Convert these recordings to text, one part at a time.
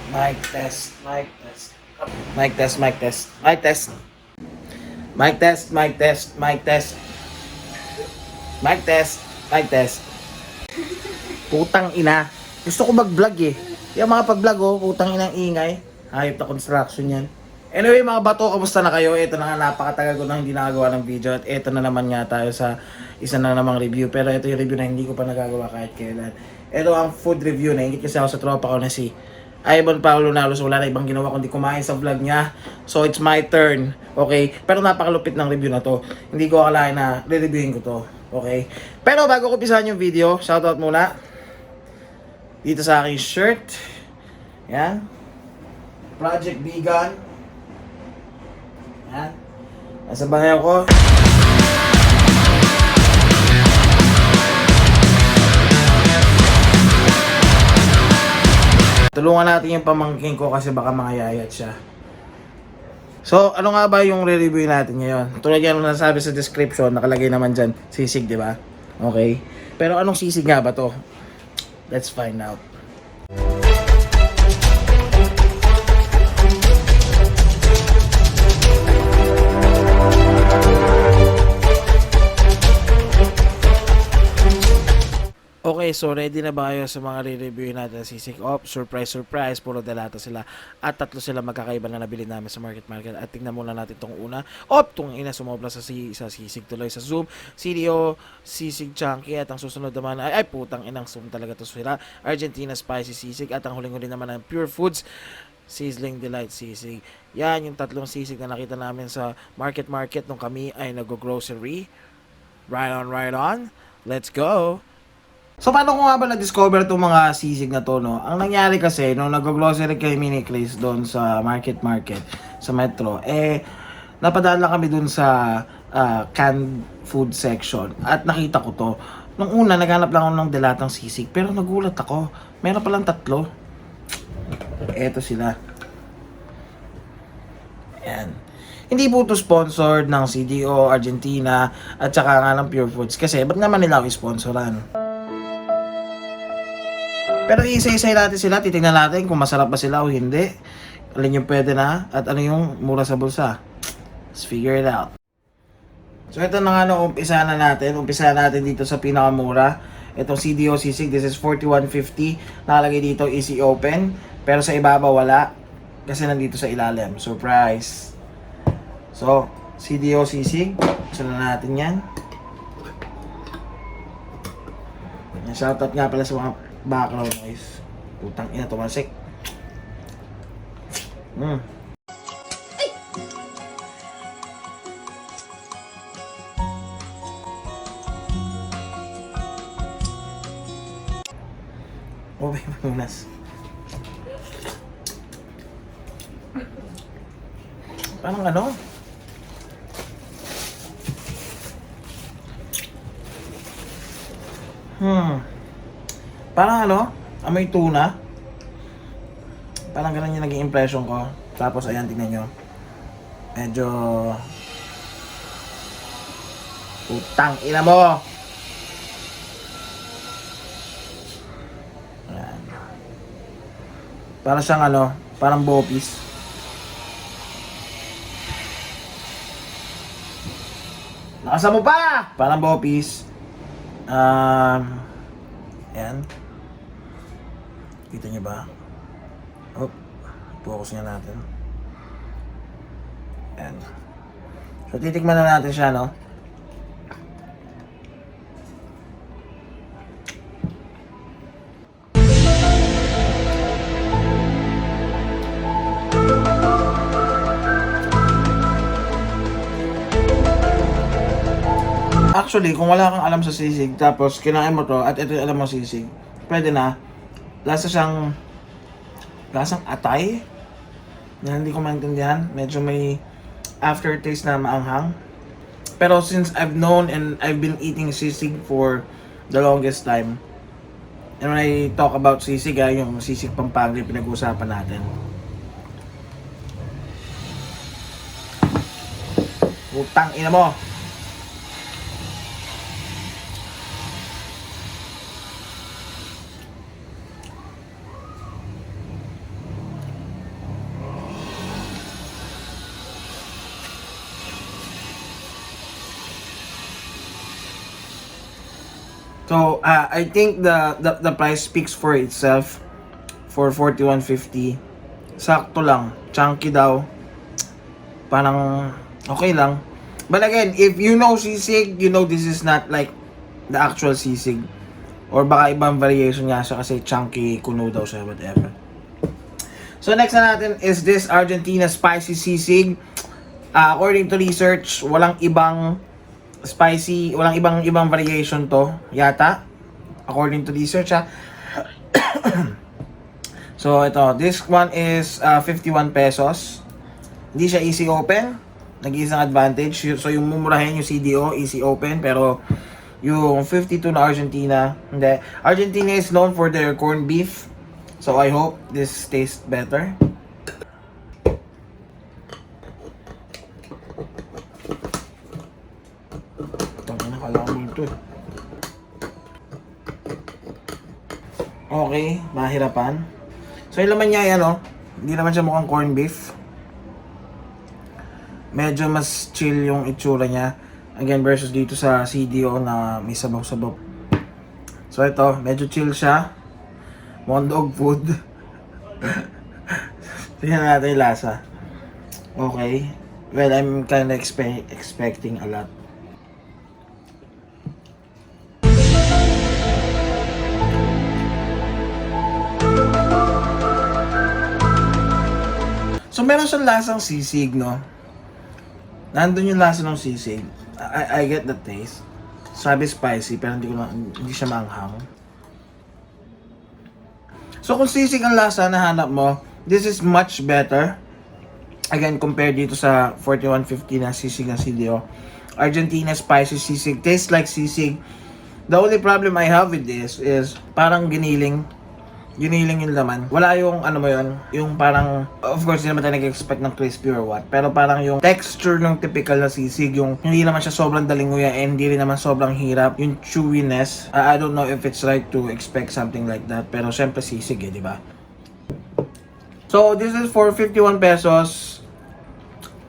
Mic test, mic test. Mic test, mic test. Mic test. Mic test, mic test, mic test. Mic test, mic test. Putang ina. Gusto ko mag-vlog eh. Yung mga pag-vlog oh, putang inang ingay. Hayop na construction yan. Anyway mga bato, kamusta na kayo? Ito na nga, napakatagal ko na hindi nakagawa ng video. At ito na naman nga tayo sa isa na namang review. Pero ito yung review na hindi ko pa nagagawa kahit kailan. Ito ang food review na ingit kasi ako sa tropa ko na si Ivan Paulo Nalos. Wala na ibang ginawa kundi kumain sa vlog niya. So it's my turn. Okay? Pero napakalupit ng review na to. Hindi ko akalain na re-reviewin ko to. Okay? Pero bago ko umpisahan yung video, shoutout muna dito sa aking shirt. Yan. Project Vegan. Yan. Nasa bahay ko. Tulungan natin yung pamangkin ko kasi baka mangayayat siya. So, ano nga ba yung re-review natin ngayon? Tulad yan ang nasabi sa description, nakalagay naman dyan, sisig, di ba? Okay. Pero anong sisig nga ba to? Let's find out. Okay, so ready na ba kayo sa mga re-review natin sa sisig? Surprise, surprise, puro delata sila. At tatlo sila magkakaiba na nabili namin sa market. At tingnan muna natin tong una. Tong ina, sumobra sa sisig tuloy sa Zoom. CDO, sisig chunky. At ang susunod naman ay putang inang Zoom talaga to sila. Argentina spicy sisig. At ang huling-huli naman ang Pure Foods Sizzling Delight sisig. Yan yung tatlong sisig na nakita namin sa market nung kami ay nag-grocery. Right on. Let's go! So, paano ko nga ba na-discover itong mga sisig na to, no? Ang nangyari kasi, nung nag-grocery kay Mini Clays doon sa market, sa Metro, napadaan kami doon sa canned food section. At nakita ko to. Nung una, naghanap lang ako ng delatang sisig. Pero nagulat ako. Meron palang tatlo. Eto sila. Ayan. Hindi po ito sponsored ng CDO, Argentina, at saka nga ng Pure Foods. Kasi, ba't naman nila ako sponsoran? Pero isa-isay natin sila, titingnan natin kung masarap ba sila o hindi. Alin yung pwede na at ano yung mura sa bulsa. Let's figure it out. So ito na nga no, umpisa na natin dito sa pinakamura. Itong CDO sisig, this is 41.50. Nakalagay dito easy open, pero sa ibabaw wala kasi nandito sa ilalim. Surprise. So, CDO sisig, sila natin yan. Shoutout nga pala sa mga background noise. Putang ina, tumasik. Okay, mamunas. Parang ano? Parang ano? Amoy tuna. Parang ganun yung naging impression ko. Tapos ayan, tingnan nyo. Medyo putang ina mo! Ayan. Parang siyang ano, parang bopis. Nakasan mo pa! Parang bopis. Ayan. Kita nyo ba? Focus nga natin. Ayan. So, titikman na natin siya, no? Actually, kung wala kang alam sa sisig, tapos kinain mo to, at ito yung alam mo sisig, pwede na. Lasang atay. Na hindi ko maintindihan. Medyo may aftertaste na maanghang. Pero since I've known and I've been eating sisig for the longest time, and when I talk about sisig, yung sisig Pampanga yung pinag-uusapan natin. Putang ina mo! So, I think the price speaks for itself for 41.50. Sakto lang. Chunky daw. Parang okay lang. But again, if you know sisig, you know this is not like the actual sisig. Or baka ibang variation nga siya kasi chunky kuno daw siya, whatever. So next na natin is this Argentina spicy sisig. According to research, walang ibang spicy, walang ibang variation to yata. According to research So ito, this one is 51 pesos. Hindi siya easy open. Nag-iisang advantage. So yung mumurahin yung CDO, easy open. Pero yung 52 na Argentina, hindi. Argentina is known for their corned beef. So I hope this tastes better. Tangina, kailangan mo ito. Okay, mahirapan. So yung laman niya yan, hindi naman siya mukhang corned beef. Medyo mas chill yung itsura niya. Again, versus dito sa CDO na may sabaw-sabaw. So ito, medyo chill siya. Mukhang dog food. Tingnan natin yung lasa. Okay. Well, I'm kinda expecting a lot. So meron siyang lasang sisig, no? Nandun yung lasa ng sisig. I get the taste. Sabi spicy, pero hindi siya maanghang. So kung sisig ang lasa na hanap mo, this is much better. Again, compared dito sa 41.50 na sisig ng CDO. Argentina spicy sisig. Tastes like sisig. The only problem I have with this is parang giniling yung laman. Wala yung ano mo yun, yung parang, of course hindi naman tayo nag-expect ng crispy or what, pero parang yung texture ng typical na sisig, yung hindi naman siya sobrang daling nguya and hindi rin naman sobrang hirap, yung chewiness. I don't know if it's right to expect something like that, pero syempre sisig di ba? So this is for 51 pesos.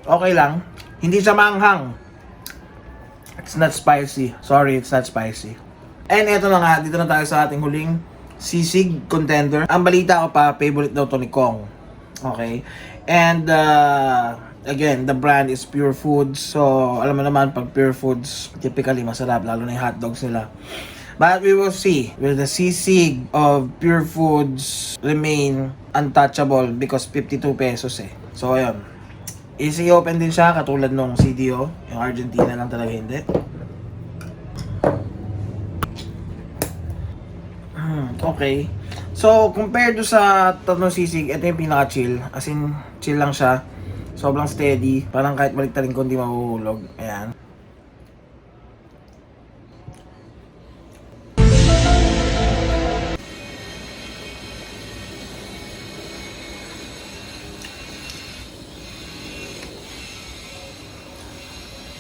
Okay lang. Hindi siya maanghang. It's not spicy. Sorry, it's not spicy. And eto na nga, dito na tayo sa ating huling sisig contender. Ang balita ko pa, favorite daw to ni Kong. Okay? And, again, the brand is Pure Foods. So, alam mo naman, pag Pure Foods, typically masarap, lalo na yung hotdogs nila. But we will see. Will the sisig of Pure Foods remain untouchable because 52 pesos eh. So, ayun. Easy open din siya, katulad nung CDO. Yung Argentina lang talaga hindi. Okay. So, compared to sa tatlong sisig, ito yung pinaka-chill. As in, chill lang siya. Sobrang steady. Parang kahit baliktarin ko, hindi mahuhulog. Ayan.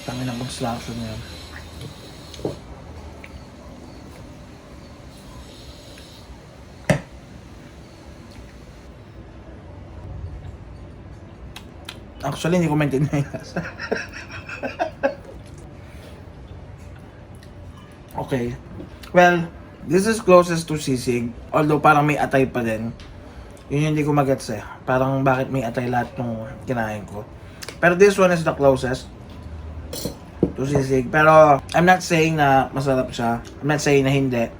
Tangin ang construction niya. Actually, hindi ko maintindihan yung lasa. Okay. Well, this is closest to sisig. Although parang may atay pa din. Yun yung hindi ko magets eh. Parang bakit may atay lahat ng kinain ko. Pero this one is the closest to sisig. Pero I'm not saying na masarap siya. I'm not saying na hindi.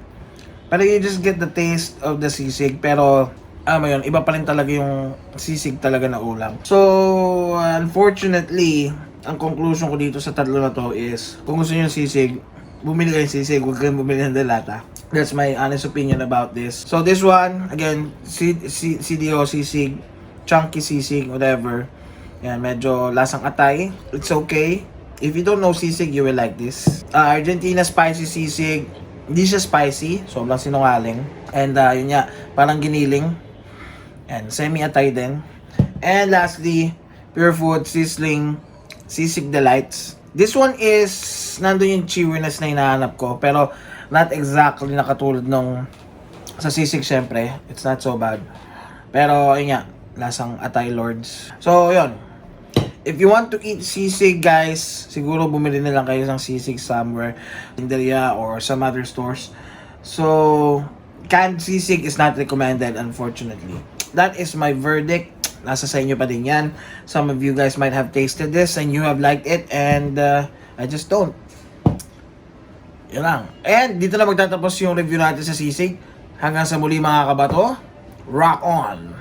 Pero you just get the taste of the sisig. Pero alam mo yun, iba pa rin talaga yung sisig talaga na ulam. So, unfortunately, ang conclusion ko dito sa tatlo na to is, kung gusto nyo yung sisig, bumili kayo ng sisig, huwag kayong bumili ng delata. That's my honest opinion about this. So, this one, again, CDO sisig, chunky sisig, whatever. Yan, medyo lasang atay. It's okay. If you don't know sisig, you will like this. Argentina spicy sisig, hindi siya spicy, sobrang sinungaling. And yun nga, parang giniling. And semi-atay din. And lastly, Pure Food Sizzling Sisig Delights. This one is, nandun yung chewiness na hinahanap ko. Pero, not exactly nakatulad nung sa sisig syempre. It's not so bad. Pero, yun nga, lasang atay lords. So, yun. If you want to eat sisig, guys, siguro bumili na lang kayo ng sisig somewhere, Inderia or some other stores. So, canned sisig is not recommended, unfortunately. That is my verdict. Nasa sa inyo pa din yan. Some of you guys might have tasted this and you have liked it, and I just don't. Yan lang. And dito na magtatapos yung review natin sa sisig. Hanggang sa muli mga kabato, rock on!